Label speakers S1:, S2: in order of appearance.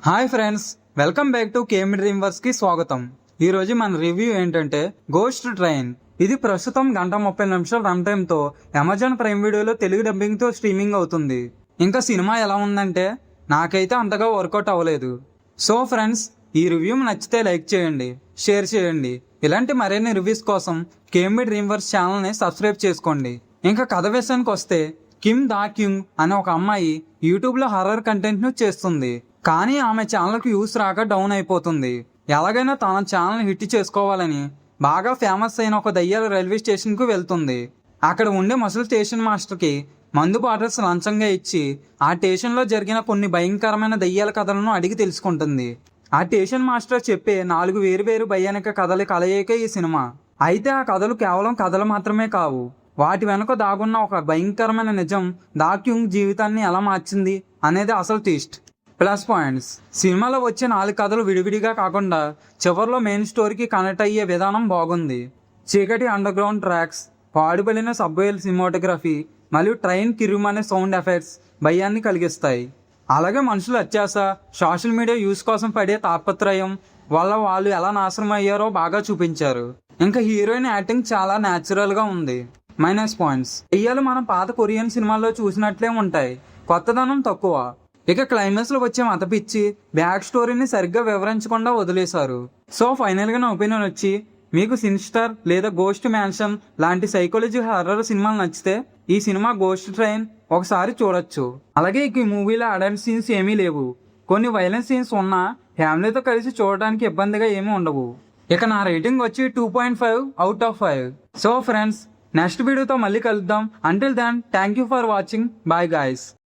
S1: Hi friends, welcome back to కేమ్ Dreamverse కి స్వాగతం. ఈ రోజు మన రివ్యూ ఏంటంటే గోస్ట్ ట్రైన్. ఇది ప్రస్తుతం 1:30 రన్ టైమ్ తో అమెజాన్ ప్రైమ్ వీడియోలో తెలుగు డబ్బింగ్ తో స్ట్రీమింగ్ అవుతుంది. ఇంకా సినిమా ఎలా ఉందంటే నాకైతే అంతగా వర్కౌట్ అవ్వలేదు. సో ఫ్రెండ్స్, ఈ రివ్యూ నచ్చితే లైక్ చేయండి, షేర్ చేయండి. ఇలాంటి మరిన్ని రివ్యూస్ కోసం కేమ్ డ్రీమ్వర్స్ ఛానల్ని సబ్స్క్రైబ్ చేసుకోండి. ఇంకా కథ విషయానికి వస్తే కిమ్ దా క్యూంగ్ అనే ఒక అమ్మాయి యూట్యూబ్లో హర్రర్ కంటెంట్ను చేస్తుంది. కానీ ఆమె ఛానల్కి వ్యూస్ రాక డౌన్ అయిపోతుంది. ఎలాగైనా తన ఛానల్ హిట్ చేసుకోవాలని బాగా ఫేమస్ అయిన ఒక దయ్యాల రైల్వే స్టేషన్కు వెళ్తుంది. అక్కడ ఉండే ముసలి స్టేషన్ మాస్టర్కి మందు బాటిల్స్ లంచంగా ఇచ్చి ఆ స్టేషన్లో జరిగిన కొన్ని భయంకరమైన దయ్యాల కథలను అడిగి తెలుసుకుంటుంది. ఆ స్టేషన్ మాస్టర్ చెప్పే 4 వేరు భయానక కథలు కలయిక ఈ సినిమా. అయితే ఆ కథలు కేవలం కథలు మాత్రమే కావు. వాటి వెనుక దాగున్న ఒక భయంకరమైన నిజం దా క్యూంగ్ జీవితాన్ని ఎలా మార్చింది అనేది అసలు ట్విస్ట్. ప్లస్ పాయింట్స్: సినిమాలో వచ్చే 4 కథలు విడివిడిగా కాకుండా చివరిలో మెయిన్ స్టోరీకి కనెక్ట్ అయ్యే విధానం బాగుంది. చీకటి అండర్ గ్రౌండ్ ట్రాక్స్, పాడుబడిన సబ్వేల్ సినిమాటోగ్రఫీ మరియు ట్రైన్ కిరుమనే సౌండ్ ఎఫెక్ట్స్ భయాన్ని కలిగిస్తాయి. అలాగే మనుషుల అత్యాశ, సోషల్ మీడియా యూస్ కోసం పడే తాపత్రయం వల్ల వాళ్ళు ఎలా నాశనం అయ్యారో బాగా చూపించారు. ఇంకా హీరోయిన్ యాక్టింగ్ చాలా న్యాచురల్గా ఉంది. మైనస్ పాయింట్స్: దెయ్యాలు మనం పాత కొరియన్ సినిమాల్లో చూసినట్లే ఉంటాయి, కొత్తదనం తక్కువ. ఇక క్లైమాక్స్లో వచ్చే మతపిచ్చి బ్యాక్ స్టోరీని సరిగ్గా వివరించకుండా వదిలేశారు. సో ఫైనల్గా నా ఒపీనియన్ వచ్చి, మీకు సినిస్టర్ లేదా గోస్ట్ మ్యాన్షన్ లాంటి సైకాలజీ హర్రర్ సినిమాలు నచ్చితే ఈ సినిమా గోస్ట్ ట్రైన్ ఒకసారి చూడొచ్చు. అలాగే ఈ మూవీలో అడల్ట్ సీన్స్ ఏమీ లేవు. కొన్ని వైలెన్స్ సీన్స్ ఉన్నా ఫ్యామిలీతో కలిసి చూడడానికి ఇబ్బందిగా ఏమీ ఉండవు. ఇక నా రేటింగ్ వచ్చి 2.5 out of 5. So friends, next వీడియోతో మళ్ళీ కలుద్దాం. Until then, thank you for watching. Bye guys.